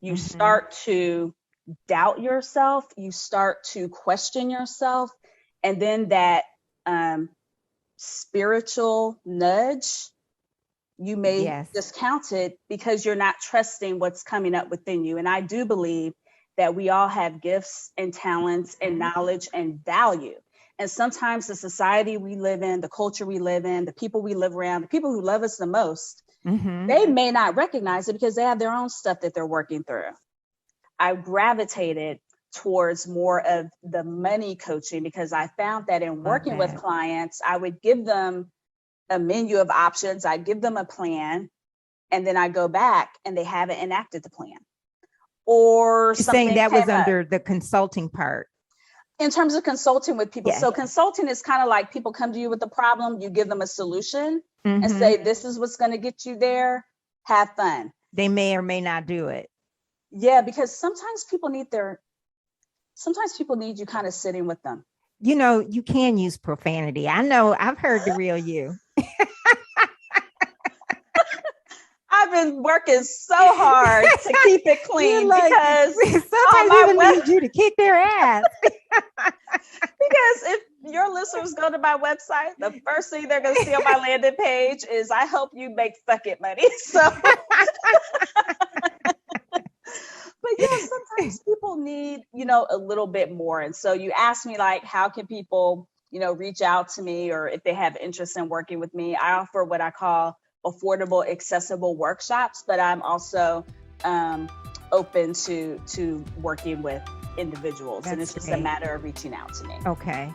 You start to doubt yourself, you start to question yourself, and then that spiritual nudge, you may Yes. discount it because you're not trusting what's coming up within you. And I do believe that we all have gifts and talents and knowledge and value. And sometimes the society we live in, the culture we live in, the people we live around, the people who love us the most, they may not recognize it because they have their own stuff that they're working through. I gravitated towards more of the money coaching because I found that in Love working with that. clients, I would give them a menu of options, I give them a plan, and then I go back and they haven't enacted the plan. Or You're saying something that came was up under the consulting part. in terms of consulting with people. Yeah. So consulting is kind of like people come to you with a problem, you give them a solution and Mm-hmm. say, this is what's going to get you there. Have fun. They may or may not do it. Yeah, because sometimes people need you kind of sitting with them. You know, you can use profanity. I know, I've heard the real you. I've been working so hard to keep it clean Like, because sometimes my people need you to kick their ass. because if your listeners go to my website, the first thing they're going to see on my landing page is I help you make fuck it money. So, but yeah, sometimes people need, a little bit more. And so you ask me like, how can people, reach out to me or if they have interest in working with me? I offer what I call affordable, accessible workshops, but I'm also open to working with individuals. And it's just a matter of reaching out to me. Okay.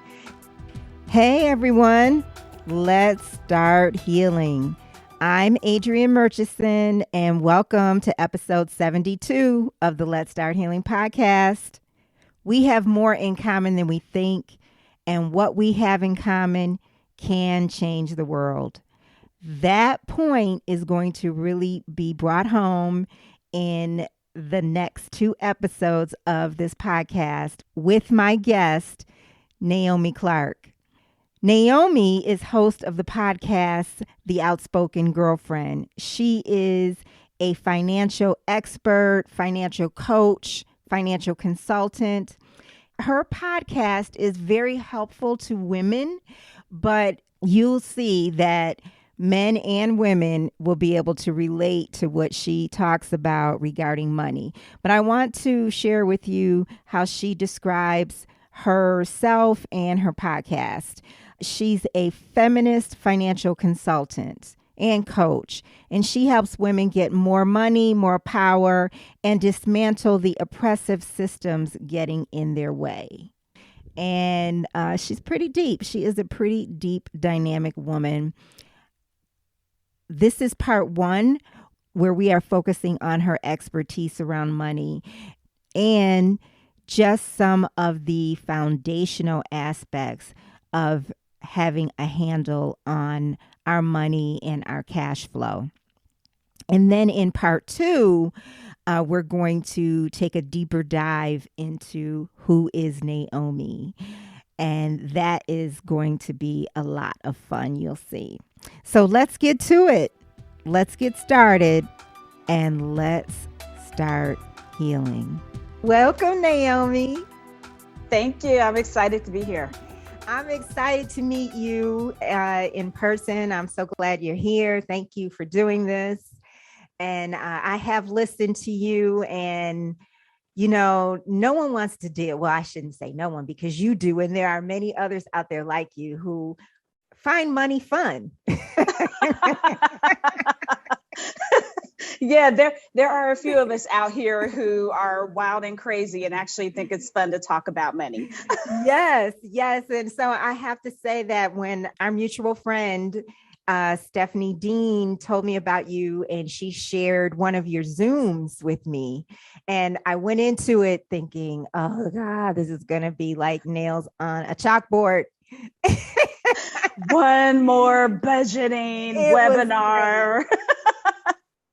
Hey, everyone. Let's start healing. I'm Adrienne Murchison, and welcome to episode 72 of the Let's Start Healing podcast. We have more in common than we think, and what we have in common can change the world. That point is going to really be brought home in the next two episodes of this podcast with my guest, Naomi Clark. Naomi is host of the podcast, The Outspoken Girlfriend. She is a financial expert, financial coach, financial consultant. Her podcast is very helpful to women, but you'll see that men and women will be able to relate to what she talks about regarding money. But I want to share with you how she describes herself and her podcast. She's a feminist financial consultant and coach, and she helps women get more money, more power, and dismantle the oppressive systems getting in their way. And she's pretty deep. She is a pretty deep, dynamic woman. This is part one, where we are focusing on her expertise around money and just some of the foundational aspects of having a handle on our money and our cash flow. And then in part two, we're going to take a deeper dive into who is Naomi. And that is going to be a lot of fun, you'll see. So let's get to it. Let's get started and let's start healing. Welcome, Naomi. Thank you. I'm excited to be here. I'm excited to meet you in person. I'm so glad you're here. Thank you for doing this. And I have listened to you, and no one wants to deal. Well, I shouldn't say no one, because you do. And there are many others out there like you who find money fun. Yeah, there are a few of us out here who are wild and crazy and actually think it's fun to talk about money. Yes. And so I have to say that when our mutual friend, Stephanie Dean, told me about you, and she shared one of your Zooms with me, and I went into it thinking, oh God, this is going to be like nails on a chalkboard. One more budgeting webinar.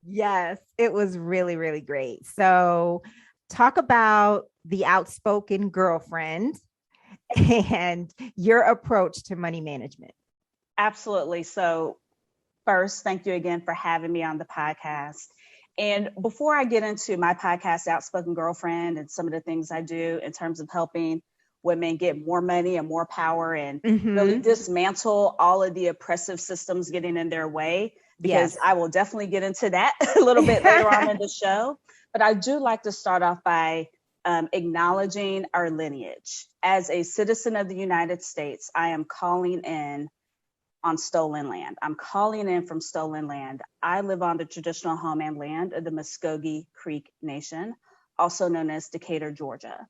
Yes, it was really, really great. So talk about the Outspoken Girlfriend and your approach to money management. Absolutely. So first, thank you again for having me on the podcast. And before I get into my podcast, Outspoken Girlfriend, and some of the things I do in terms of helping women get more money and more power and really dismantle all of the oppressive systems getting in their way, because I will definitely get into that a little bit later on in the show. But I do like to start off by acknowledging our lineage. As a citizen of the United States, I am calling in on stolen land. I'm calling in from stolen land. I live on the traditional homeland land of the Muskogee Creek Nation, also known as Decatur, Georgia.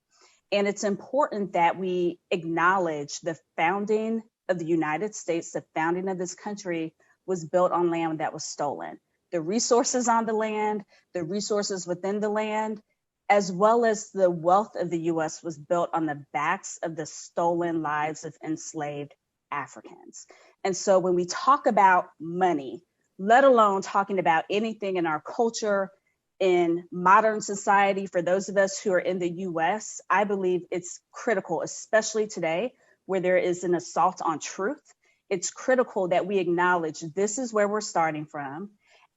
And it's important that we acknowledge the founding of the United States, the founding of this country was built on land that was stolen. The resources on the land, the resources within the land, as well as the wealth of the US was built on the backs of the stolen lives of enslaved Africans. And so when we talk about money, let alone talking about anything in our culture, in modern society, for those of us who are in the US, I believe it's critical, especially today, where there is an assault on truth. It's critical that we acknowledge this is where we're starting from.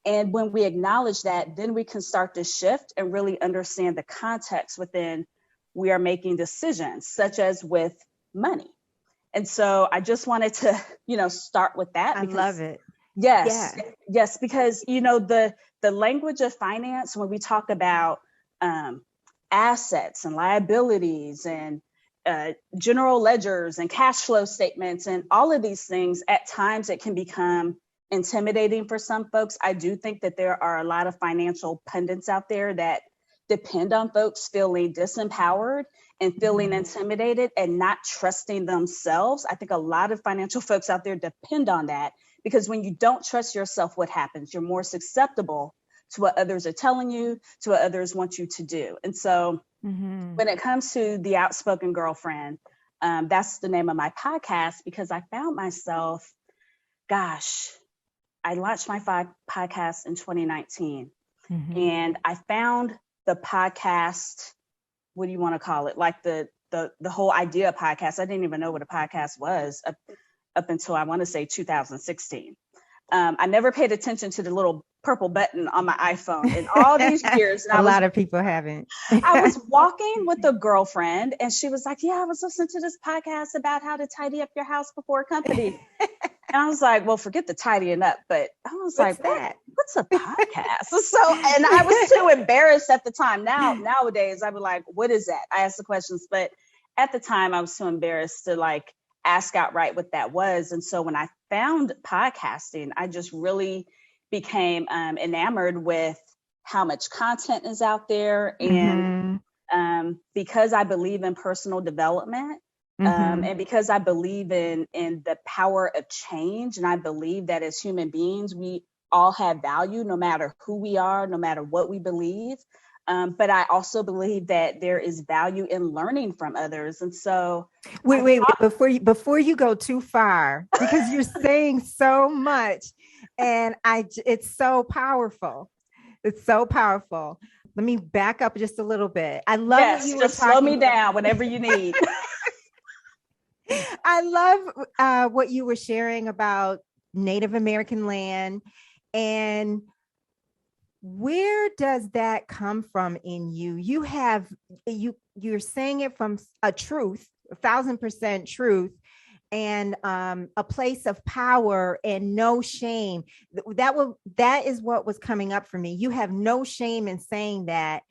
And when we acknowledge that, then we can start to shift and really understand the context within we are making decisions, such as with money. And so I just wanted to, start with that. I love it. Yes, yes, because, the language of finance, when we talk about assets and liabilities and general ledgers and cash flow statements and all of these things, at times it can become intimidating for some folks. I do think that there are a lot of financial pundits out there that depend on folks feeling disempowered and feeling intimidated and not trusting themselves. I think a lot of financial folks out there depend on that, because when you don't trust yourself, what happens? You're more susceptible to what others are telling you, to what others want you to do. And so when it comes to the Outspoken Girlfriend, that's the name of my podcast, because I found myself, I launched my podcast in 2019, and I found the podcast, what do you want to call it? Like the whole idea of podcast. I didn't even know what a podcast was up until I want to say 2016. I never paid attention to the little purple button on my iPhone in all these years. And a lot of people haven't. I was walking with a girlfriend and she was like, yeah, I was listening to this podcast about how to tidy up your house before company. And I was like, well, forget the tidying up. But I was what's a podcast? And I was too embarrassed at the time. Nowadays, I would like, what is that? I asked the questions. But at the time, I was too embarrassed to ask outright what that was. And so when I found podcasting, I just really became enamored with how much content is out there. And because I believe in personal development, and because I believe in the power of change, and I believe that as human beings, we all have value, no matter who we are, no matter what we believe. But I also believe that there is value in learning from others. And so wait, before you go too far, because you're saying so much, and it's so powerful. It's so powerful. Let me back up just a little bit. I love you. Just slow me down whenever you need. I love what you were sharing about Native American land, and where does that come from in you? You're saying it from a truth, 1,000% truth, and a place of power and no shame. That is what was coming up for me. You have no shame in saying that,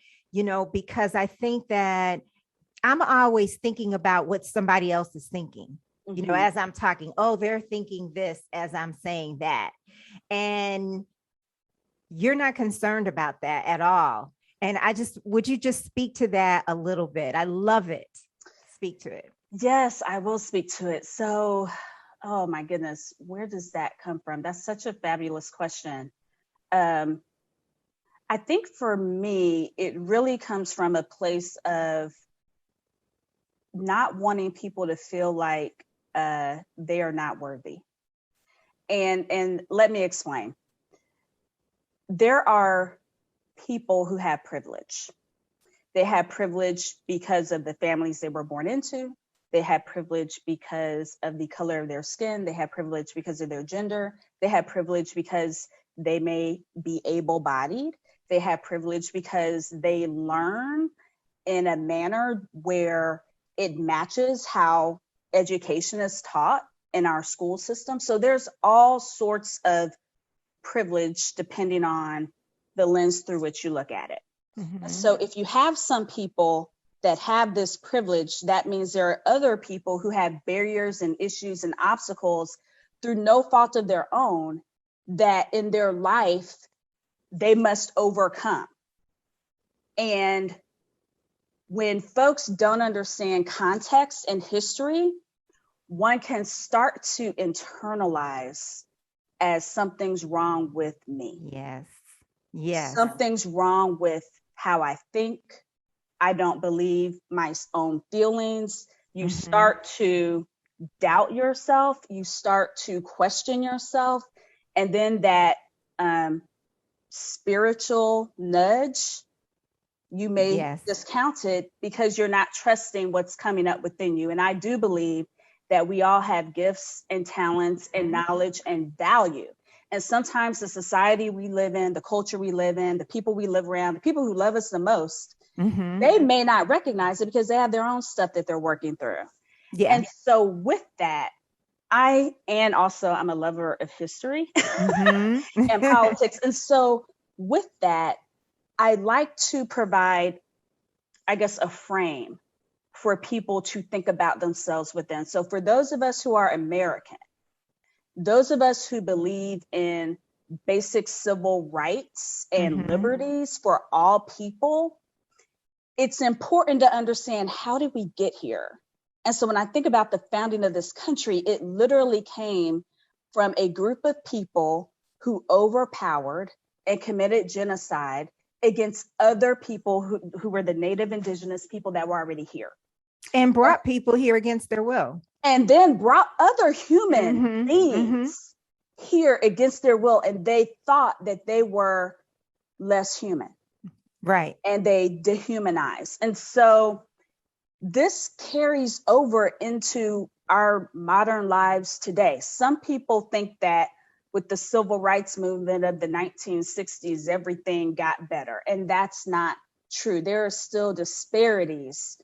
because I think that I'm always thinking about what somebody else is thinking, as I'm talking. Oh, they're thinking this as I'm saying that. And you're not concerned about that at all. And would you just speak to that a little bit? I love it. Speak to it. Yes, I will speak to it. So, oh my goodness, where does that come from? That's such a fabulous question. I think for me, it really comes from a place of not wanting people to feel like they are not worthy. And let me explain. There are people who have privilege. They have privilege because of the families they were born into. They have privilege because of the color of their skin. They have privilege because of their gender. They have privilege because they may be able-bodied. they have privilege because they learn in a manner where it matches how education is taught in our school system. So there's all sorts of privilege depending on the lens through which you look at it. Mm-hmm. So if you have some people that have this privilege, that means there are other people who have barriers and issues and obstacles through no fault of their own that in their life they must overcome. And when folks don't understand context and history, one can start to internalize as something's wrong with me. Yes. Yes. Something's wrong with how I think. I don't believe my own feelings. You start to doubt yourself. You start to question yourself. And then that spiritual nudge, you may discount it because you're not trusting what's coming up within you. And I do believe that we all have gifts and talents and knowledge and value. And sometimes the society we live in, the culture we live in, the people we live around, the people who love us the most, they may not recognize it because they have their own stuff that they're working through. Yeah. And so with that, I'm a lover of history and politics. And so with that, I like to provide, I guess, a frame for people to think about themselves within. So for those of us who are American, those of us who believe in basic civil rights and liberties for all people, it's important to understand, how did we get here? And so when I think about the founding of this country, it literally came from a group of people who overpowered and committed genocide against other people who were the native indigenous people that were already here. And brought people here against their will. And then brought other human beings here against their will. And they thought that they were less human. Right. And they dehumanized. And so this carries over into our modern lives today. Some people think that with the civil rights movement of the 1960s, everything got better. And that's not true. There are still disparities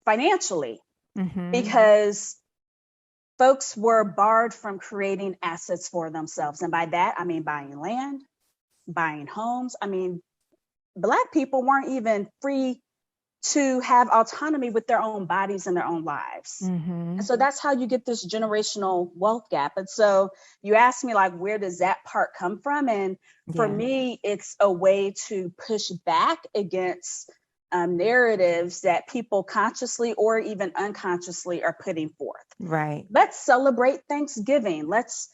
financially because folks were barred from creating assets for themselves. And by that, I mean buying land, buying homes. I mean, Black people weren't even free to have autonomy with their own bodies and their own lives. And so that's how you get this generational wealth gap. And so you asked me, like, where does that part come from? And for me, it's a way to push back against narratives that people consciously or even unconsciously are putting forth. Right. Let's celebrate Thanksgiving. Let's,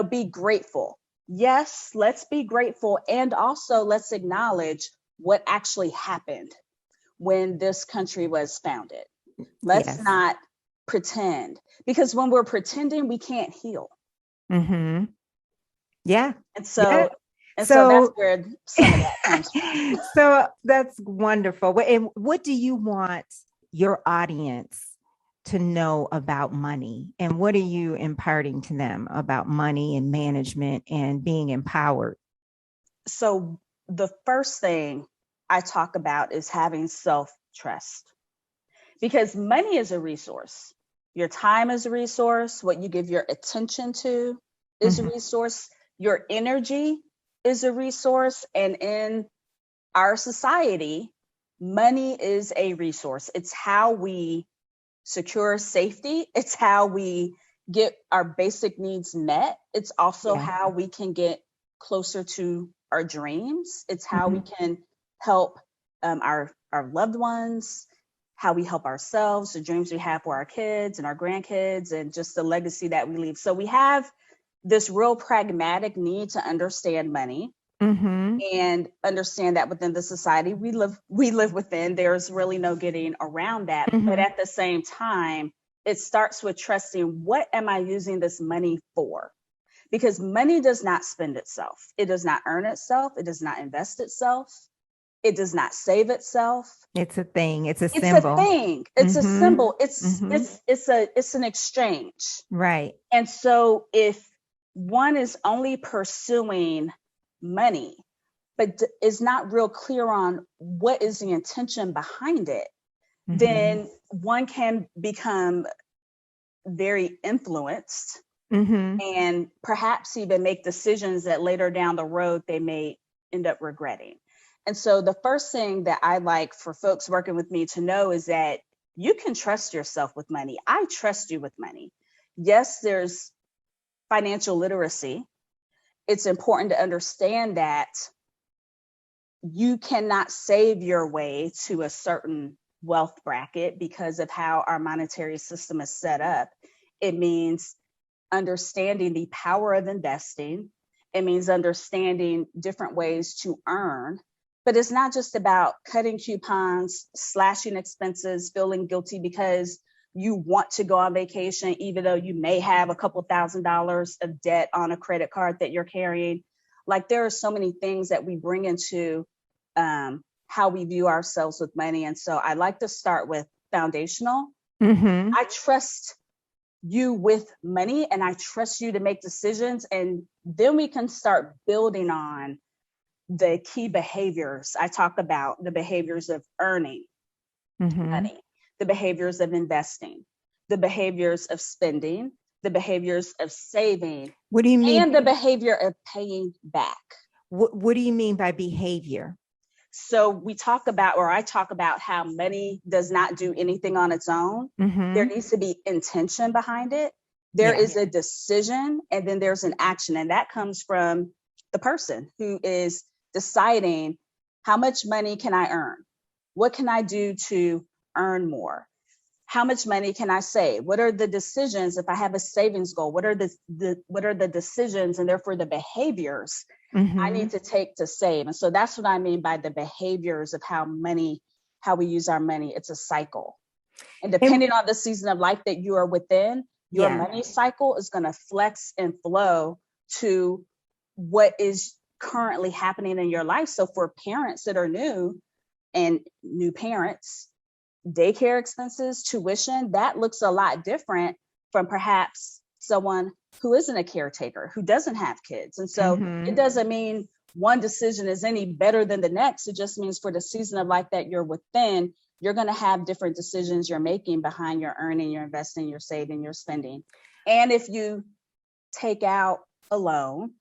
be grateful. Yes, let's be grateful. And also let's acknowledge what actually happened when this country was founded. Let's not pretend, because when we're pretending, we can't heal. Yeah. And so that's where some of that comes from. So that's wonderful. And what do you want your audience to know about money? And what are you imparting to them about money and management and being empowered? So the first thing I talk about is having self-trust, because money is a resource. Your time is a resource. What you give your attention to is a resource. Your energy is a resource. And in our society, money is a resource. It's how we secure safety. It's how we get our basic needs met. It's also how we can get closer to our dreams. It's how we can help our loved ones, how we help ourselves, the dreams we have for our kids and our grandkids, and just the legacy that we leave. So we have this real pragmatic need to understand money and understand that within the society we live within, there's really no getting around that. But at the same time, it starts with trusting, what am I using this money for? Because money does not spend itself. It does not earn itself. It does not invest itself. It does not save itself. It's a thing. It's a symbol. It's a thing. It's a symbol. It's an exchange. Right. And so if one is only pursuing money, but is not real clear on what is the intention behind it, Mm-hmm. then one can become very influenced Mm-hmm. and perhaps even make decisions that later down the road they may end up regretting. And so the first thing that I like for folks working with me to know is that you can trust yourself with money. I trust you with money. Yes, there's financial literacy. It's important to understand that you cannot save your way to a certain wealth bracket because of how our monetary system is set up. It means understanding the power of investing. It means understanding different ways to earn. But it's not just about cutting coupons, slashing expenses, feeling guilty because you want to go on vacation, even though you may have a couple $1,000s of debt on a credit card that you're carrying. Like, there are so many things that we bring into how we view ourselves with money. And so I like to start with foundational. Mm-hmm. I trust you with money and I trust you to make decisions. And then we can start building on the key behaviors. I talk about the behaviors of earning money, the behaviors of investing, the behaviors of spending, the behaviors of saving. What do you mean? And the behavior of paying back. What do you mean by behavior? So I talk about how money does not do anything on its own. Mm-hmm. There needs to be intention behind it. There is a decision, and then there's an action. And that comes from the person who is deciding, how much money can I earn? What can I do to earn more? How much money can I save? What are the decisions if I have a savings goal? What are the decisions and therefore the behaviors I need to take to save? And so that's what I mean by the behaviors of how we use our money. It's a cycle. And depending on the season of life that you are within, your money cycle is going to flex and flow to what is currently happening in your life. So for parents that are new parents, daycare expenses, tuition, that looks a lot different from perhaps someone who isn't a caretaker, who doesn't have kids. And so it doesn't mean one decision is any better than the next. It just means for the season of life that you're within, you're going to have different decisions you're making behind your earning, your investing, your saving, your spending. And if you take out a loan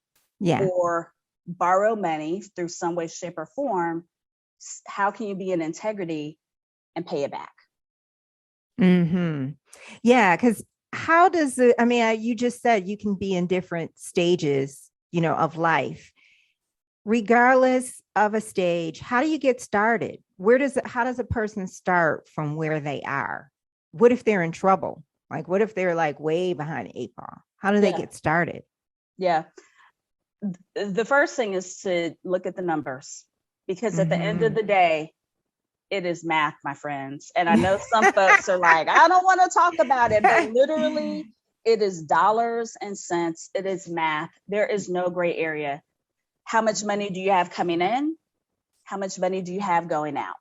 or borrow money through some way, shape, or form, how can you be in integrity and pay it back? Mm-hmm. Yeah, because how does it, I mean, you just said you can be in different stages, of life. Regardless of a stage, how do you get started? How does a person start from where they are? What if they're in trouble? Like, what if they're like way behind the 8 ball? How do they get started? Yeah. The first thing is to look at the numbers, because at the end of the day, it is math, my friends. And I know some folks are like, I don't want to talk about it, but literally it is dollars and cents. It is math. There is no gray area. How much money do you have coming in? How much money do you have going out?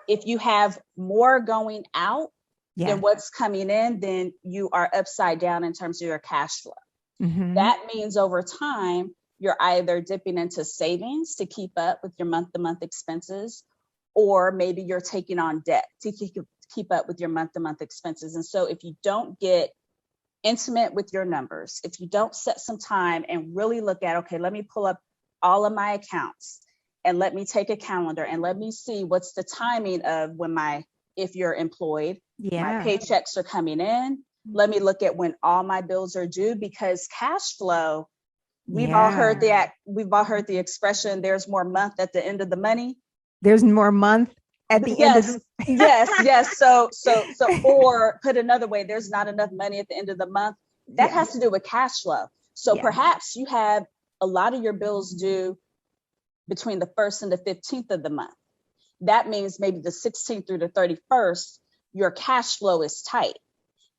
If you have more going out than what's coming in, then you are upside down in terms of your cash flow. That means over time, you're either dipping into savings to keep up with your month-to-month expenses, or maybe you're taking on debt to keep up with your month-to-month expenses. And so if you don't get intimate with your numbers, if you don't set some time and really look at, okay, let me pull up all of my accounts and let me take a calendar and let me see what's the timing of if you're employed, my paychecks are coming in. Let me look at when all my bills are due, because cash flow, we've all heard the expression, there's more month at the end of the money. There's more month at the end of the yes. So, or put another way, there's not enough money at the end of the month. That has to do with cash flow. So perhaps you have a lot of your bills due between the 1st and the 15th of the month. That means maybe the 16th through the 31st, your cash flow is tight.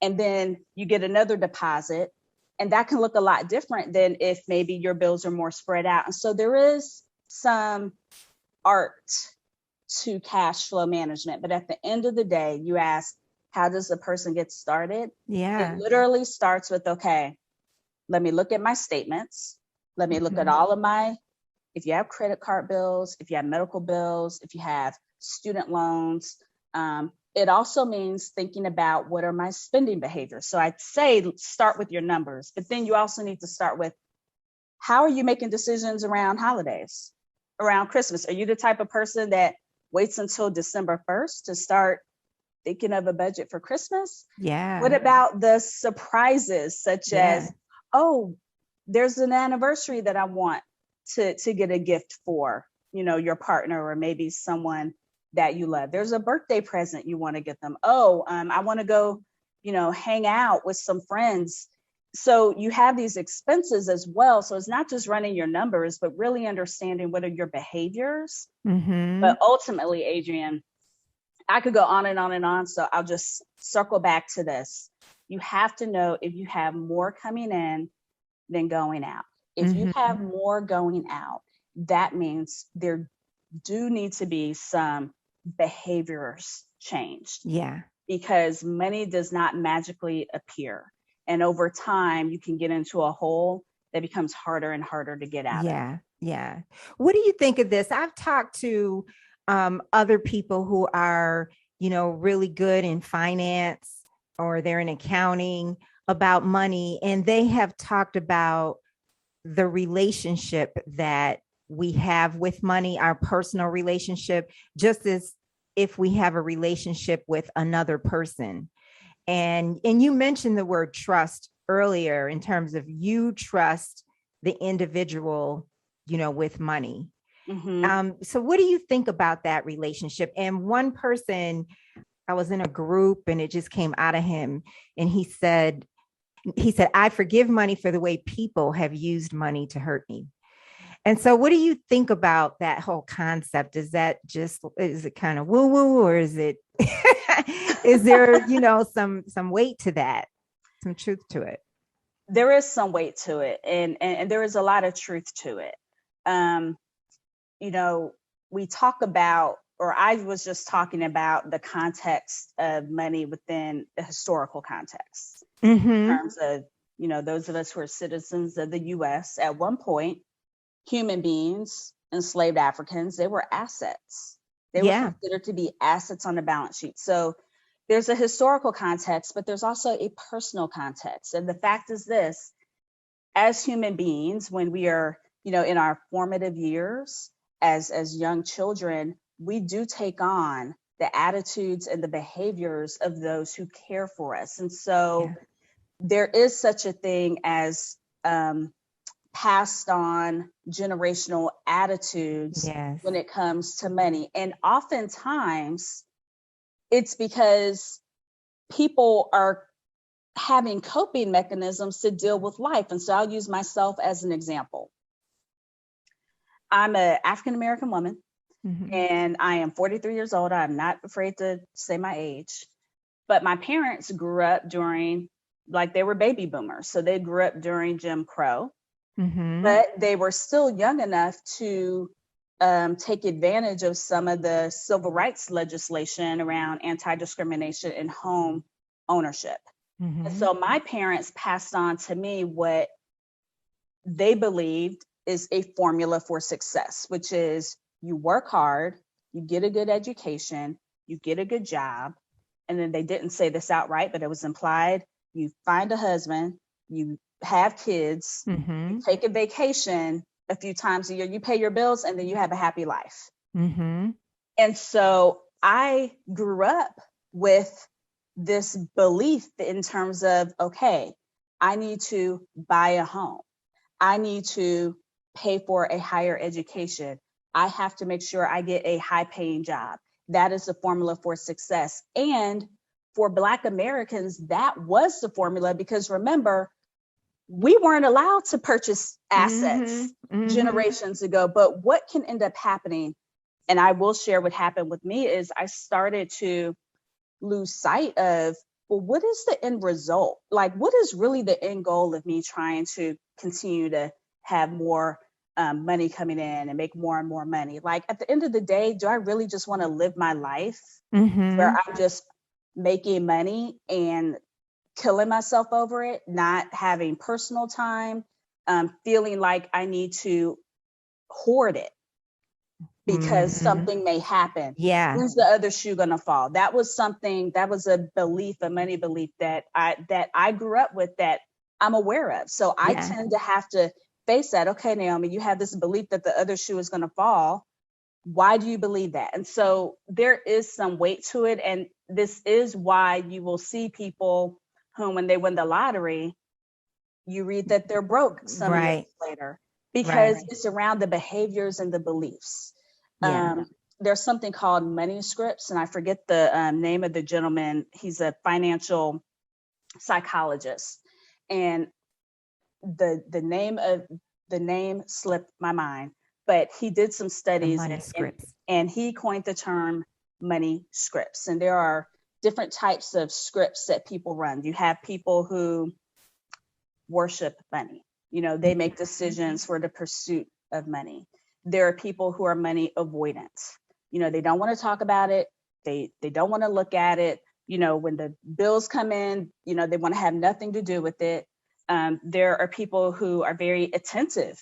And then you get another deposit, and that can look a lot different than if maybe your bills are more spread out. And so there is some art to cash flow management. But at the end of the day, you ask, how does a person get started? It literally starts with, okay, let me look at my statements. Let me look at all of my if you have credit card bills, if you have medical bills, if you have student loans, it also means thinking about what are my spending behaviors. So I'd say start with your numbers, but then you also need to start with how are you making decisions around holidays, around Christmas? Are you the type of person that waits until December 1st to start thinking of a budget for Christmas? Yeah. What about the surprises such as, oh, there's an anniversary that I want to get a gift for, your partner or maybe someone that you love. There's a birthday present you want to get them. Oh, I want to go, hang out with some friends. So you have these expenses as well. So it's not just running your numbers, but really understanding what are your behaviors. But ultimately, Adrienne, I could go on and on and on. So I'll just circle back to this. You have to know if you have more coming in than going out. If you have more going out, that means there do need to be some behaviors changed. Yeah. Because money does not magically appear. And over time, you can get into a hole that becomes harder and harder to get out of. Yeah. What do you think of this? I've talked to other people who are, really good in finance or they're in accounting about money, and they have talked about the relationship that we have with money, our personal relationship, just as if we have a relationship with another person. And you mentioned the word trust earlier in terms of you trust the individual, with money. So what do you think about that relationship? And one person, I was in a group and it just came out of him. And he said, I forgive money for the way people have used money to hurt me. And so what do you think about that whole concept? Is it kind of woo woo, or is it, is there, some weight to that, some truth to it? There is some weight to it. And there is a lot of truth to it. We talk about, or I was just talking about the context of money within the historical context in terms of, those of us who are citizens of the US at one point, human beings, enslaved Africans, they were assets. They were considered to be assets on the balance sheet. So there's a historical context, but there's also a personal context. And the fact is this, as human beings, when we are, in our formative years, as young children, we do take on the attitudes and the behaviors of those who care for us. And so there is such a thing as passed on generational attitudes when it comes to money. And oftentimes it's because people are having coping mechanisms to deal with life. And so I'll use myself as an example. I'm an African-American woman and I am 43 years old. I'm not afraid to say my age, but my parents grew up during, they were baby boomers. So they grew up during Jim Crow, but they were still young enough to take advantage of some of the civil rights legislation around anti-discrimination and home ownership. And so my parents passed on to me what they believed is a formula for success, which is you work hard, you get a good education, you get a good job. And then they didn't say this outright, but it was implied. You find a husband, you have kids, you take a vacation a few times a year, you pay your bills, and then you have a happy life. And so I grew up with this belief in terms of, okay, I need to buy a home. I need to pay for a higher education. I have to make sure I get a high paying job. That is the formula for success. And for Black Americans, that was the formula, because remember, we weren't allowed to purchase assets generations ago. But what can end up happening, and I will share what happened with me, is I started to lose sight of, well, what is the end result? What is really the end goal of me trying to continue to have more money coming in and make more and more money? At the end of the day, do I really just want to live my life where I'm just making money and killing myself over it, not having personal time, feeling like I need to hoard it because something may happen. Yeah. Who's the other shoe going to fall? That was a belief, a money belief that I grew up with, that I'm aware of. So I tend to have to face that. Okay, Naomi, you have this belief that the other shoe is going to fall. Why do you believe that? And so there is some weight to it. And this is why you will see people who, when they win the lottery, you read that they're broke some years later, because it's around the behaviors and the beliefs. There's something called money scripts, and I forget the name of the gentleman. He's a financial psychologist, and the name slipped my mind, but he did some studies and he coined the term money scripts. And there are different types of scripts that people run. You have people who worship money. They make decisions for the pursuit of money. There are people who are money avoidant. They don't want to talk about it. They don't want to look at it. When the bills come in, they want to have nothing to do with it. There are people who are very attentive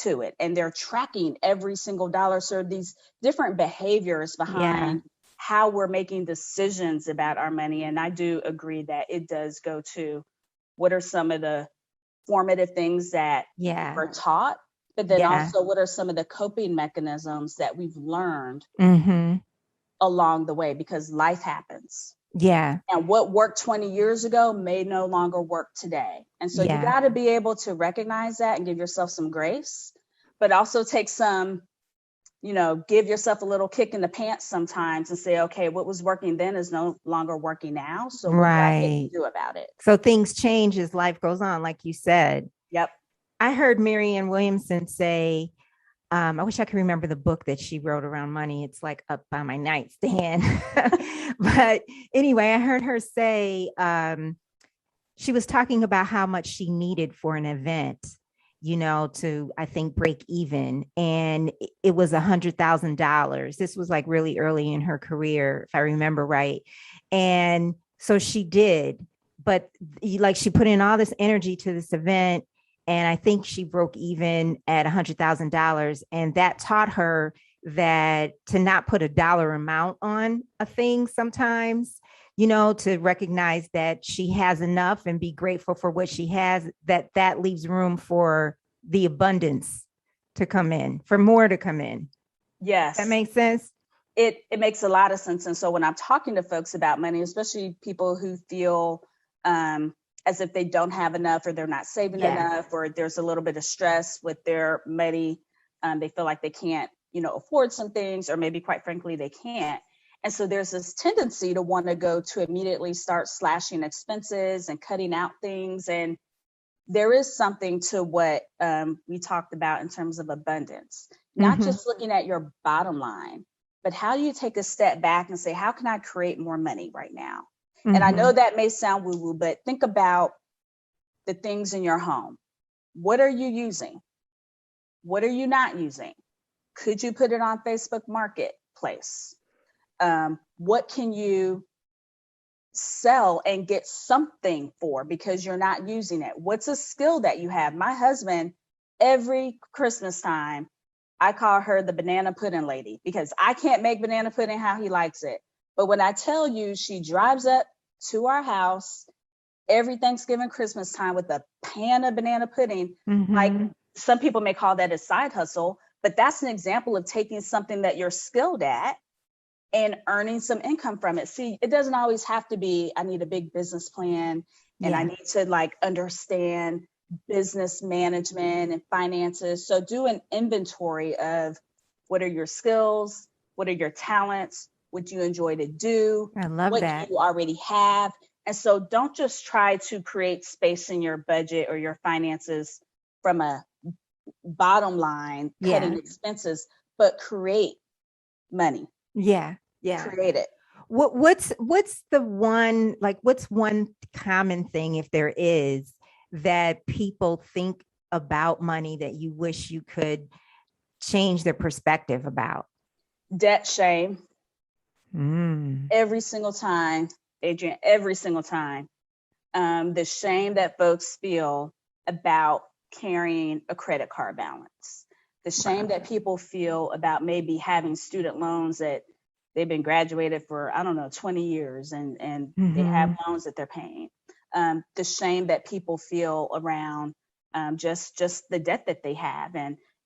to it, and they're tracking every single dollar. So these different behaviors behind how we're making decisions about our money. And I do agree that it does go to what are some of the formative things that we're taught, but then also what are some of the coping mechanisms that we've learned along the way, because life happens. And what worked 20 years ago may no longer work today. And so you got to be able to recognize that and give yourself some grace, but also take some, give yourself a little kick in the pants sometimes and say, okay, what was working then is no longer working now. So what can I do about it? So things change as life goes on, like you said. Yep. I heard Marianne Williamson say, I wish I could remember the book that she wrote around money. It's like up by my nightstand. But anyway, I heard her say she was talking about how much she needed for an event, to, I think, break even. And it was $100,000. This was like really early in her career, if I remember right. And so she did, but like she put in all this energy to this event. And I think she broke even at $100,000. And that taught her that to not put a dollar amount on a thing sometimes, to recognize that she has enough and be grateful for what she has, that leaves room for the abundance to come in, for more to come in. Yes. That makes sense. It makes a lot of sense. And so when I'm talking to folks about money, especially people who feel as if they don't have enough, or they're not saving enough, or there's a little bit of stress with their money, they feel like they can't, afford some things, or maybe quite frankly, they can't. And so there's this tendency to want to go to immediately start slashing expenses and cutting out things. And there is something to what we talked about in terms of abundance, not just looking at your bottom line, but how do you take a step back and say, how can I create more money right now? And I know that may sound woo-woo, but think about the things in your home. What are you using? What are you not using? Could you put it on Facebook Marketplace? What can you sell and get something for because you're not using it? What's a skill that you have? My husband, every Christmas time, I call her the banana pudding lady, because I can't make banana pudding how he likes it. But when I tell you, she drives up to our house every Thanksgiving, Christmas time with a pan of banana pudding. Like, some people may call that a side hustle, but that's an example of taking something that you're skilled at and earning some income from it. See, it doesn't always have to be, I need a big business plan and I need to understand business management and finances. So do an inventory of what are your skills, what are your talents, what you enjoy to do, I love what that. you already have. And so don't just try to create space in your budget or your finances from a bottom line, cutting expenses, but create money. Create it. What's the one, what's one common thing, if there is, that people think about money that you wish you could change their perspective about? Debt shame. Every single time, Adrienne, every single time. The shame that folks feel about carrying a credit card balance, the shame that people feel about maybe having student loans that they've been graduated for, I don't know, 20 years and they have loans that they're paying. The shame that people feel around just the debt that they have.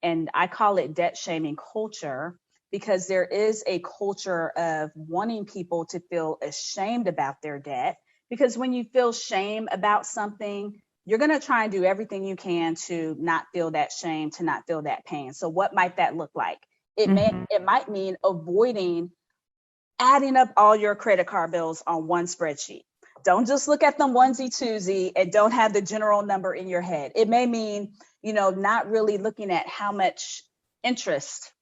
And I call it debt shaming culture, because there is a culture of wanting people to feel ashamed about their debt. Because when you feel shame about something, you're going to try and do everything you can to not feel that shame, to not feel that pain. So what might that look like? It might mean avoiding adding up all your credit card bills on one spreadsheet. Don't just look at them onesie twosie and don't have the general number in your head. It may mean, not really looking at how much interest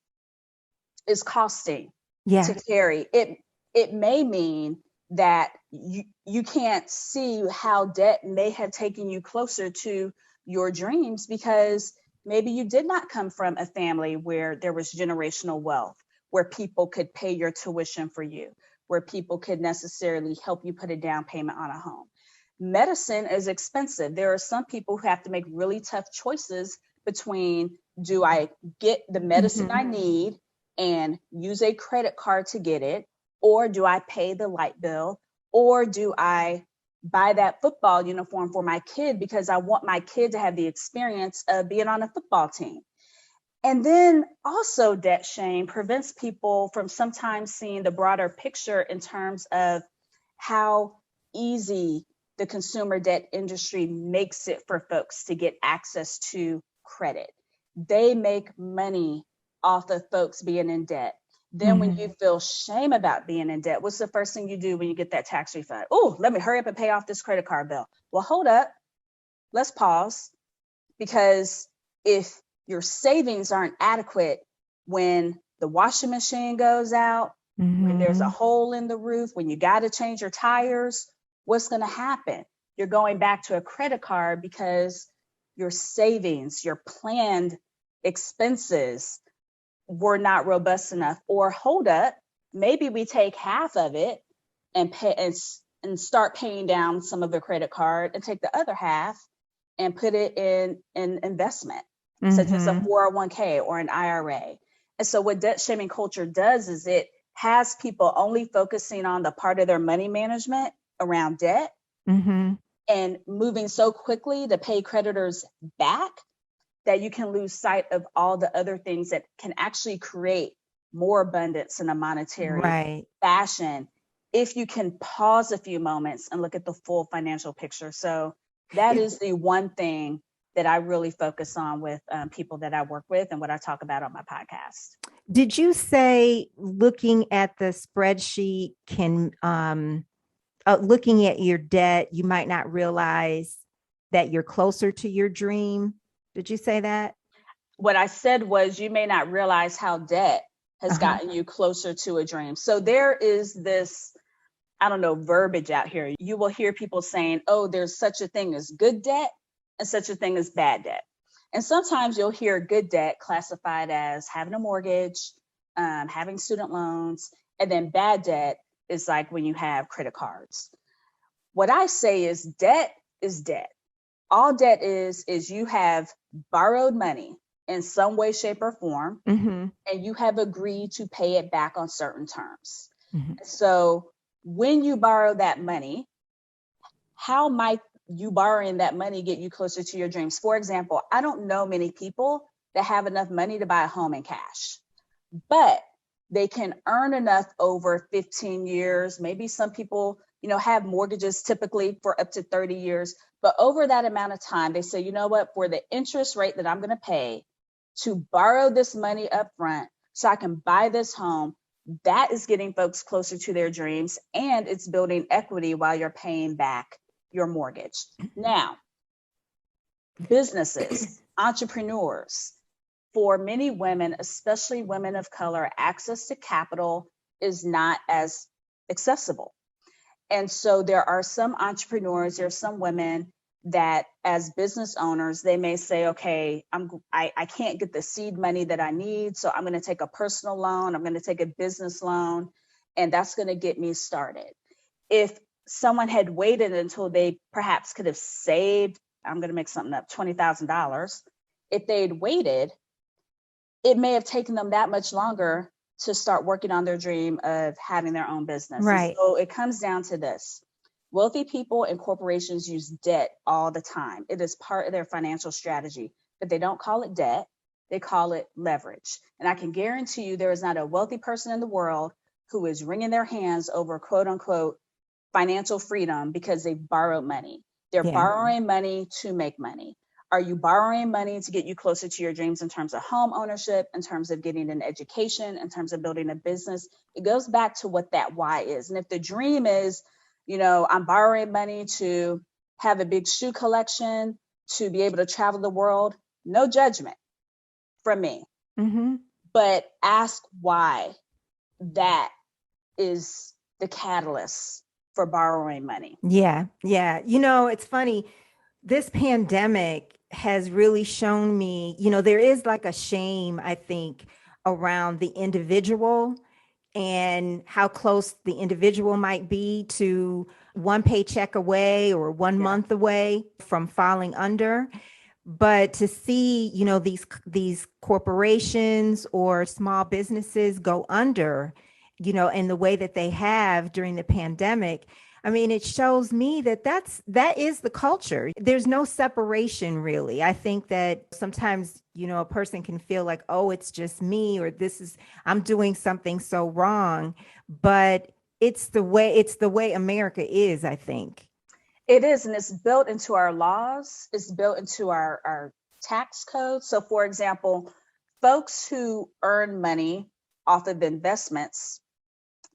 is costing to carry. It may mean that you can't see how debt may have taken you closer to your dreams, because maybe you did not come from a family where there was generational wealth, where people could pay your tuition for you, where people could necessarily help you put a down payment on a home. Medicine is expensive. There are some people who have to make really tough choices between, do I get the medicine I need and use a credit card to get it, or do I pay the light bill, or do I buy that football uniform for my kid because I want my kid to have the experience of being on a football team. And then also, debt shame prevents people from sometimes seeing the broader picture in terms of how easy the consumer debt industry makes it for folks to get access to credit. They make money off of folks being in debt. Then when you feel shame about being in debt, what's the first thing you do when you get that tax refund? Oh, let me hurry up and pay off this credit card bill. Well, hold up. Let's pause. Because if your savings aren't adequate when the washing machine goes out, when there's a hole in the roof, when you got to change your tires, what's going to happen? You're going back to a credit card because your savings, your planned expenses were not robust enough. Or hold up, maybe we take half of it and pay and start paying down some of the credit card, and take the other half and put it in an investment, such as a 401k or an IRA. And so what debt shaming culture does is it has people only focusing on the part of their money management around debt and moving so quickly to pay creditors back that you can lose sight of all the other things that can actually create more abundance in a monetary fashion if you can pause a few moments and look at the full financial picture. So that is the one thing that I really focus on with people that I work with and what I talk about on my podcast. Did you say looking at the spreadsheet can, looking at your debt, you might not realize that you're closer to your dream? Did you say that? What I said was, you may not realize how debt has gotten you closer to a dream. So there is this, I don't know, verbiage out here. You will hear people saying, oh, there's such a thing as good debt and such a thing as bad debt. And sometimes you'll hear good debt classified as having a mortgage, having student loans, and then bad debt is like when you have credit cards. What I say is debt is debt. All debt is you have borrowed money in some way, shape, or form, and you have agreed to pay it back on certain terms. So when you borrow that money, how might you borrowing that money get you closer to your dreams? For example, I don't know many people that have enough money to buy a home in cash, but they can earn enough over 15 years. Maybe some people, have mortgages typically for up to 30 years. But over that amount of time, they say, you know what, for the interest rate that I'm going to pay to borrow this money up front so I can buy this home, that is getting folks closer to their dreams, and it's building equity while you're paying back your mortgage. Now, businesses, entrepreneurs, for many women, especially women of color, access to capital is not as accessible. And so there are some entrepreneurs, there are some women that as business owners, they may say, okay, I can't get the seed money that I need, so I'm going to take a personal loan, I'm going to take a business loan, and that's going to get me started. If someone had waited until they perhaps could have saved, I'm going to make something up, $20,000, if they'd waited, it may have taken them that much longer to start working on their dream of having their own business. Right. And so it comes down to this. Wealthy people and corporations use debt all the time. It is part of their financial strategy, but they don't call it debt. They call it leverage. And I can guarantee you there is not a wealthy person in the world who is wringing their hands over quote unquote financial freedom because they borrowed money. They're borrowing money to make money. Are you borrowing money to get you closer to your dreams in terms of home ownership, in terms of getting an education, in terms of building a business? It goes back to what that why is. And if the dream is, I'm borrowing money to have a big shoe collection, to be able to travel the world, no judgment from me. Mm-hmm. But ask why that is the catalyst for borrowing money. Yeah. Yeah. It's funny. This pandemic has really shown me, there is like a shame, I think, around the individual and how close the individual might be to one paycheck away or 1 month away from falling under. But to see, these corporations or small businesses go under, in the way that they have during the pandemic, I mean, it shows me that that is the culture. There's no separation, really. I think that sometimes, a person can feel like, oh, it's just me, or I'm doing something so wrong. But it's the way America is, I think. It is, and it's built into our laws. It's built into our tax code. So, for example, folks who earn money off of investments,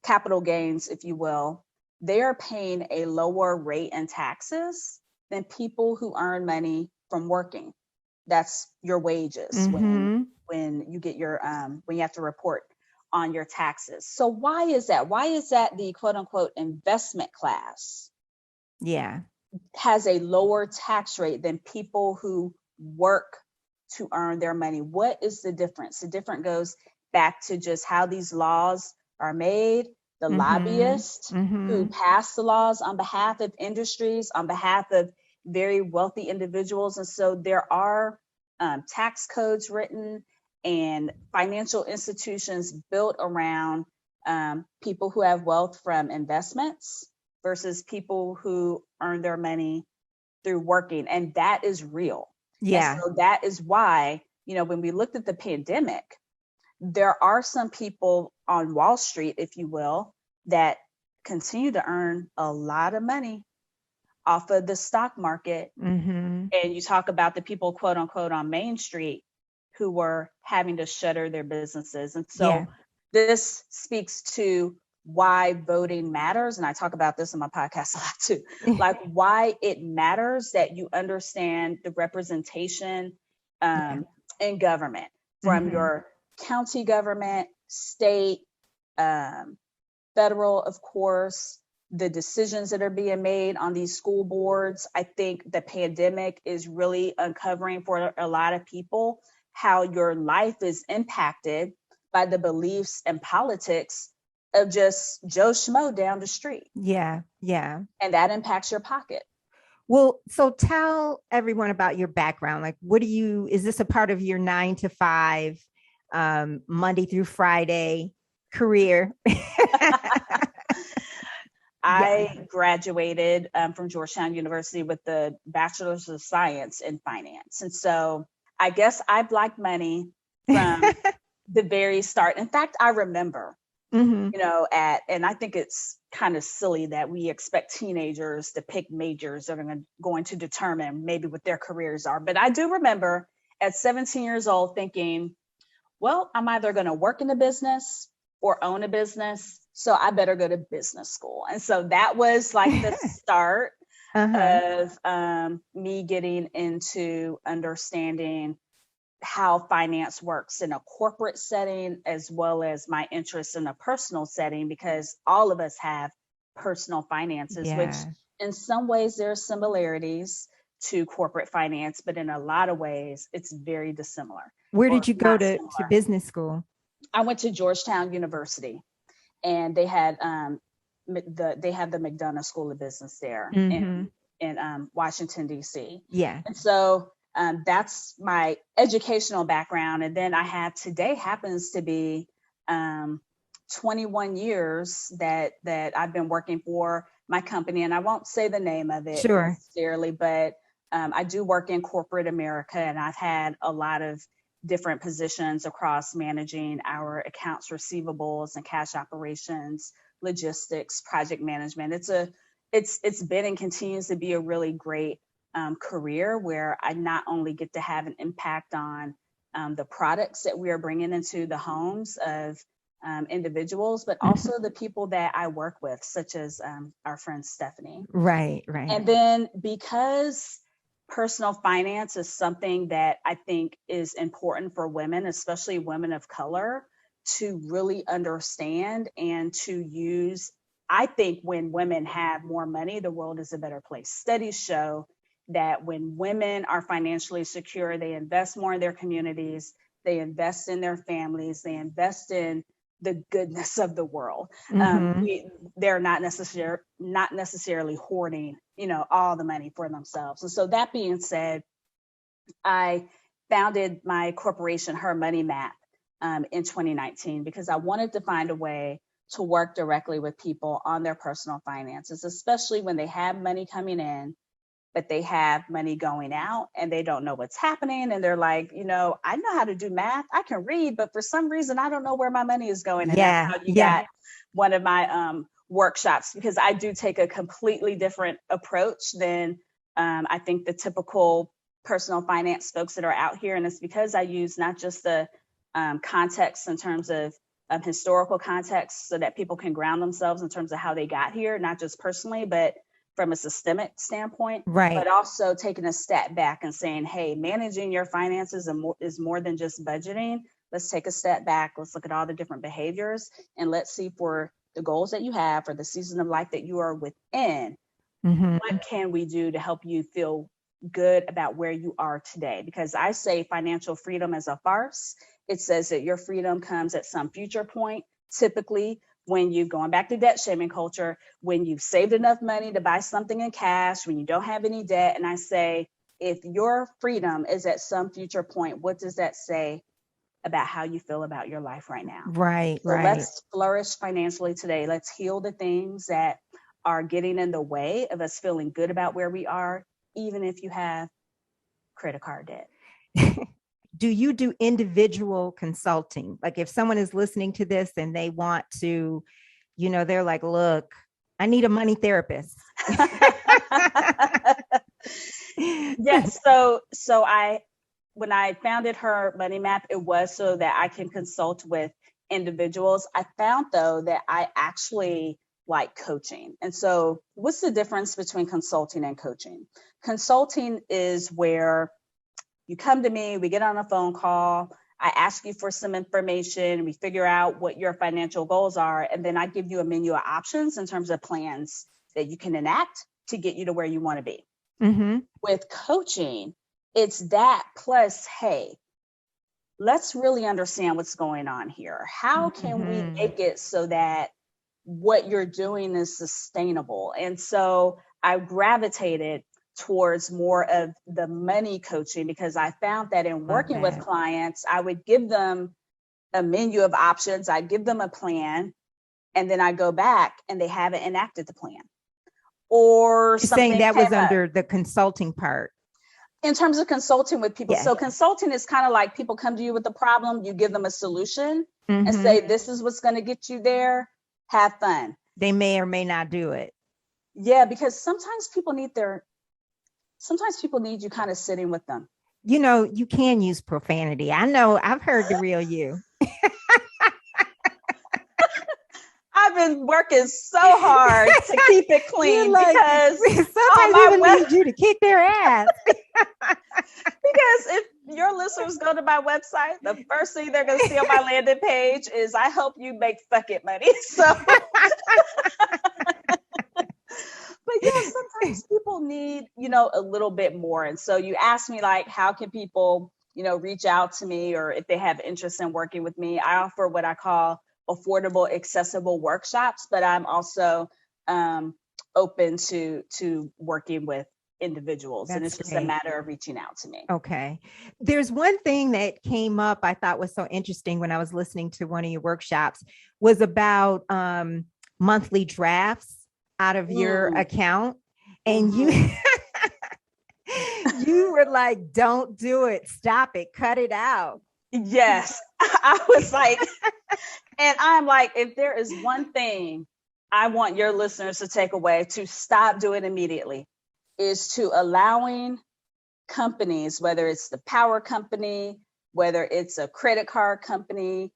capital gains, if you will, they are paying a lower rate in taxes than people who earn money from working. That's your wages when you get your when you have to report on your taxes. So why is that? Why is that the quote unquote investment class has a lower tax rate than people who work to earn their money? What is the difference? The difference goes back to just how these laws are made, the lobbyists who pass the laws on behalf of industries, on behalf of very wealthy individuals. And so there are tax codes written and financial institutions built around people who have wealth from investments versus people who earn their money through working. And that is real. Yeah. And so that is why, when we looked at the pandemic, there are some people on Wall Street, if you will, that continue to earn a lot of money off of the stock market. And you talk about the people, quote unquote, on Main Street who were having to shutter their businesses. And so this speaks to why voting matters. And I talk about this in my podcast a lot too, like why it matters that you understand the representation in government from your county government, state, federal, of course, the decisions that are being made on these school boards. I think the pandemic is really uncovering for a lot of people how your life is impacted by the beliefs and politics of just Joe Schmo down the street. Yeah. Yeah. And that impacts your pocket. Well, so tell everyone about your background. Like, is this a part of your 9 to 5, Monday through Friday career? I graduated from Georgetown University with the Bachelor's of Science in Finance. And so I guess I've liked money from the very start. In fact, I remember, and I think it's kind of silly that we expect teenagers to pick majors that are going to determine maybe what their careers are. But I do remember at 17 years old thinking, well, I'm either going to work in a business or own a business, so I better go to business school. And so that was like the start of me getting into understanding how finance works in a corporate setting, as well as my interest in a personal setting, because all of us have personal finances, which in some ways there are similarities to corporate finance, but in a lot of ways it's very dissimilar. Where did you go to business school? I went to Georgetown University, and they had the McDonough School of Business there in Washington, D.C. Yeah. And so that's my educational background. And then I have today happens to be 21 years that I've been working for my company, and I won't say the name of it Sure. necessarily, but I do work in corporate America, and I've had a lot of different positions across managing our accounts receivables and cash operations, logistics, project management. It's been and continues to be a really great career where I not only get to have an impact on the products that we are bringing into the homes of individuals, but also the people that I work with, such as our friend Stephanie. Right. And then because personal finance is something that I think is important for women, especially women of color, to really understand and to use. I think when women have more money, the world is a better place. Studies show that when women are financially secure, they invest more in their communities, they invest in their families, they invest in the goodness of the world. They're not necessarily hoarding, all the money for themselves. And so that being said, I founded my corporation, Her Money Map, in 2019 because I wanted to find a way to work directly with people on their personal finances, especially when they have money coming in, but they have money going out and they don't know what's happening. And they're like, I know how to do math. I can read, but for some reason, I don't know where my money is going. And that's how you got one of my workshops, because I do take a completely different approach than I think the typical personal finance folks that are out here. And it's because I use not just the context in terms of historical context so that people can ground themselves in terms of how they got here, not just personally, but from a systemic standpoint, but also taking a step back and saying, hey, managing your finances is more than just budgeting. Let's take a step back. Let's look at all the different behaviors and let's see for the goals that you have, for the season of life that you are within, what can we do to help you feel good about where you are today? Because I say financial freedom is a farce. It says that your freedom comes at some future point, typically when you, going back to debt shaming culture, when you've saved enough money to buy something in cash, when you don't have any debt. And I say, if your freedom is at some future point, what does that say about how you feel about your life right now? So let's flourish financially today. Let's heal the things that are getting in the way of us feeling good about where we are, even if you have credit card debt. Do you do individual consulting? Like if someone is listening to this and they want to, they're like, look, I need a money therapist. Yes. So when I founded Her Money Map, it was so that I can consult with individuals. I found though that I actually like coaching. And so what's the difference between consulting and coaching? Consulting is where you come to me, we get on a phone call, I ask you for some information, we figure out what your financial goals are, and then I give you a menu of options in terms of plans that you can enact to get you to where you want to be. With coaching, it's that plus, hey, let's really understand what's going on here. How can we make it so that what you're doing is sustainable? And so I gravitated towards more of the money coaching because I found that in working with clients, I would give them a menu of options, I'd give them a plan, and then I go back and they haven't enacted the plan. Or you're saying that was under the consulting part. In terms of consulting with people. So consulting is kind of like people come to you with a problem, you give them a solution and say, this is what's going to get you there. Have fun. They may or may not do it. Yeah, because sometimes people need you kind of sitting with them. You can use profanity. I know, I've heard the real you. I've been working so hard to keep it clean because sometimes people need you to kick their ass. Because if your listeners go to my website, the first thing they're going to see on my landing page is I help you make fuck it money. So, but yeah, sometimes people need, a little bit more. And so you asked me like, how can people, reach out to me or if they have interest in working with me? I offer what I call affordable, accessible workshops, but I'm also open to working with individuals. And it's just a great. matter of reaching out to me. Okay. There's one thing that came up I thought was so interesting when I was listening to one of your workshops was about monthly drafts out of your account. And you you were like, don't do it. Stop it. Cut it out. Yes. I was like, and I'm like, if there is one thing I want your listeners to take away to stop doing immediately, is to allowing companies, whether it's the power company, whether it's a credit card company,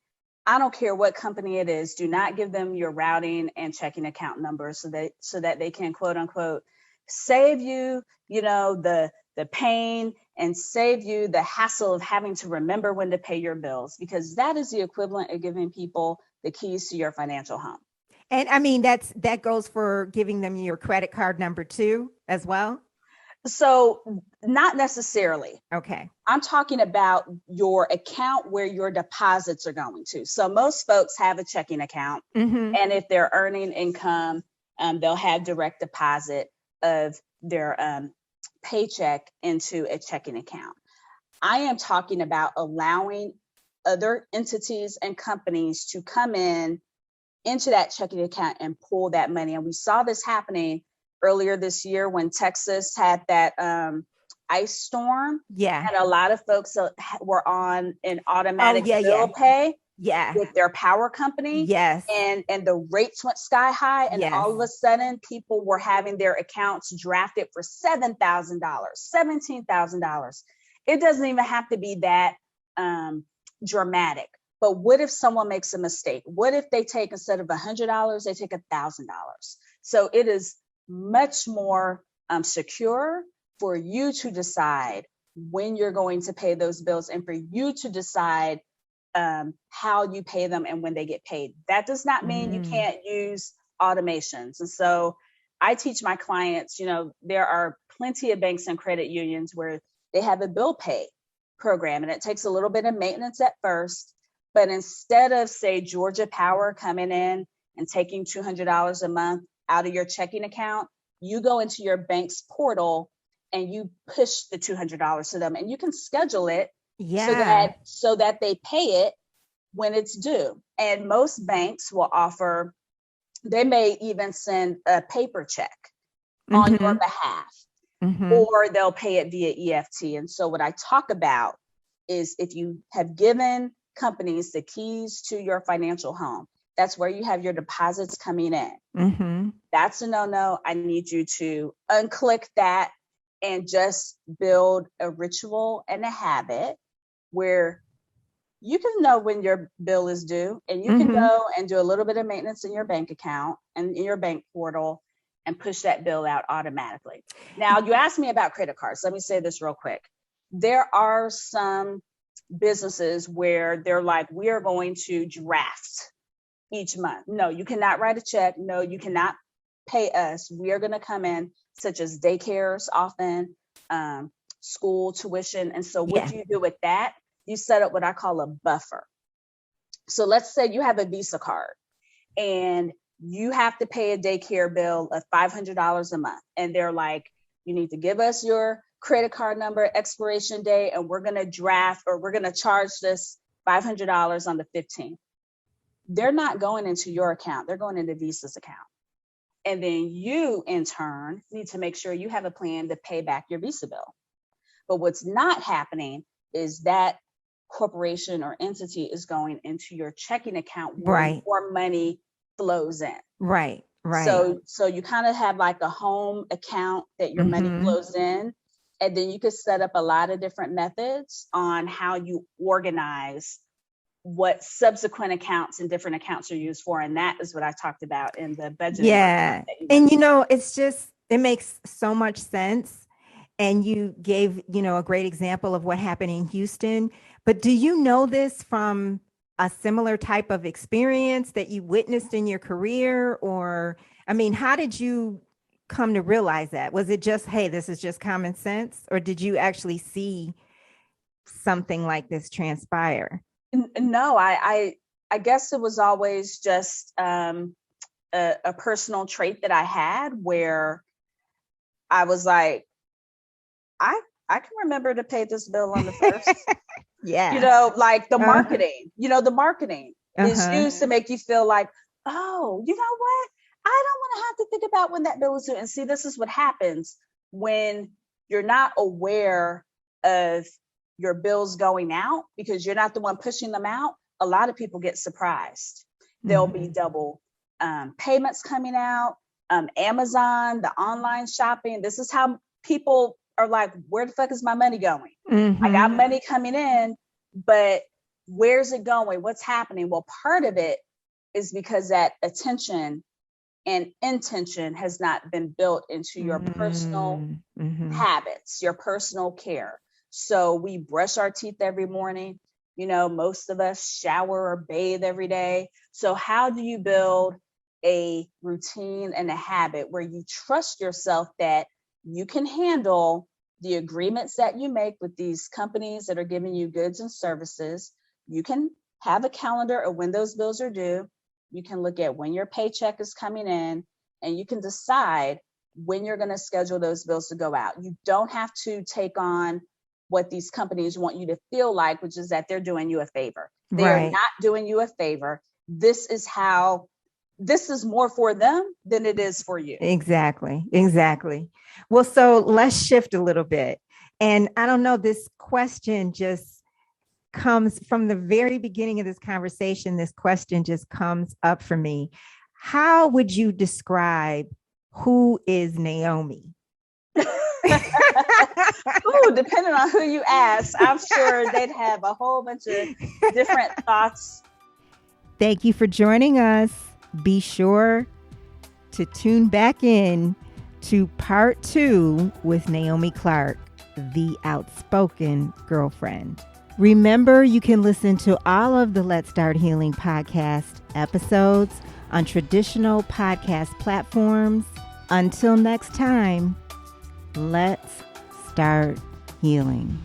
I don't care what company it is, do not give them your routing and checking account numbers so that they can, quote unquote, save you, the pain and save you the hassle of having to remember when to pay your bills, because that is the equivalent of giving people the keys to your financial home. And I mean, that goes for giving them your credit card number too, as well. So not necessarily. Okay. I'm talking about your account where your deposits are going to. So most folks have a checking account, and if they're earning income, they'll have direct deposit of their paycheck into a checking account. I am talking about allowing other entities and companies to come into that checking account and pull that money. And we saw this happening earlier this year when Texas had that ice storm. Yeah. And a lot of folks were on an automatic bill pay with their power company. Yes. And the rates went sky high. And all of a sudden, people were having their accounts drafted for $7,000, $17,000. It doesn't even have to be that dramatic. But what if someone makes a mistake? What if they take, instead of $100, they take $1,000? So it is much more secure for you to decide when you're going to pay those bills, and for you to decide how you pay them and when they get paid. That does not mean you can't use automations. And so I teach my clients, there are plenty of banks and credit unions where they have a bill pay program, and it takes a little bit of maintenance at first. But instead of, say, Georgia Power coming in and taking $200 a month out of your checking account, you go into your bank's portal and you push the $200 to them, and you can schedule it so that they pay it when it's due. And most banks will offer, they may even send a paper check on your behalf, or they'll pay it via EFT. And so what I talk about is, if you have given companies the keys to your financial home, that's where you have your deposits coming in. That's a no-no. I need you to unclick that and just build a ritual and a habit where you can know when your bill is due, and you can go and do a little bit of maintenance in your bank account and in your bank portal and push that bill out automatically. Now, you asked me about credit cards. Let me say this real quick. There are some businesses where they're like, we are going to draft each month. No, you cannot write a check. No, you cannot pay us. We are going to come in, such as daycares often, school tuition. And so what do you do with that? You set up what I call a buffer. So let's say you have a Visa card and you have to pay a daycare bill of $500 a month. And they're like, you need to give us your credit card number, expiration date, and we're going to draft, or we're going to charge this $500 on the 15th. They're not going into your account. They're going into Visa's account. And then you, in turn, need to make sure you have a plan to pay back your Visa bill. But what's not happening is that corporation or entity is going into your checking account where more money flows in. Right. So you kind of have like a home account that your money flows in. And then you could set up a lot of different methods on how you organize what subsequent accounts and different accounts are used for. And that is what I talked about in the budget. Yeah. And, it makes so much sense. And you gave, a great example of what happened in Houston. But do you know this from a similar type of experience that you witnessed in your career? Or, how did you come to realize that? Was it just, hey, this is just common sense? Or did you actually see something like this transpire? No, I guess it was always just a personal trait that I had, where I was like, I can remember to pay this bill on the first. Yeah. Like the marketing, the marketing is Uh-huh. used to make you feel like, oh, you know what? I don't want to have to think about when that bill is due. And see, this is what happens when you're not aware of your bills going out because you're not the one pushing them out. A lot of people get surprised. There'll be double payments coming out. Amazon, the online shopping. This is how people are like, where the fuck is my money going? I got money coming in, but where's it going? What's happening? Well, part of it is because that attention and intention has not been built into your personal habits, your personal care. So we brush our teeth every morning. Most of us shower or bathe every day. So how do you build a routine and a habit where you trust yourself that you can handle the agreements that you make with these companies that are giving you goods and services? You can have a calendar of when those bills are due. You can look at when your paycheck is coming in, and you can decide when you're going to schedule those bills to go out. You don't have to take on what these companies want you to feel like, which is that they're doing you a favor. They are not doing you a favor. This is more for them than it is for you. Exactly. Well, so let's shift a little bit. And I don't know, this question just comes from the very beginning of this conversation. This question just comes up for me. How would you describe who is Naomi? Ooh, depending on who you ask, I'm sure they'd have a whole bunch of different thoughts. Thank you for joining us. Be sure to tune back in to part 2 with Naomi Clark, the Outspoken Girlfriend. Remember, you can listen to all of the Let's Start Healing podcast episodes on traditional podcast platforms. Until next time, let's start healing.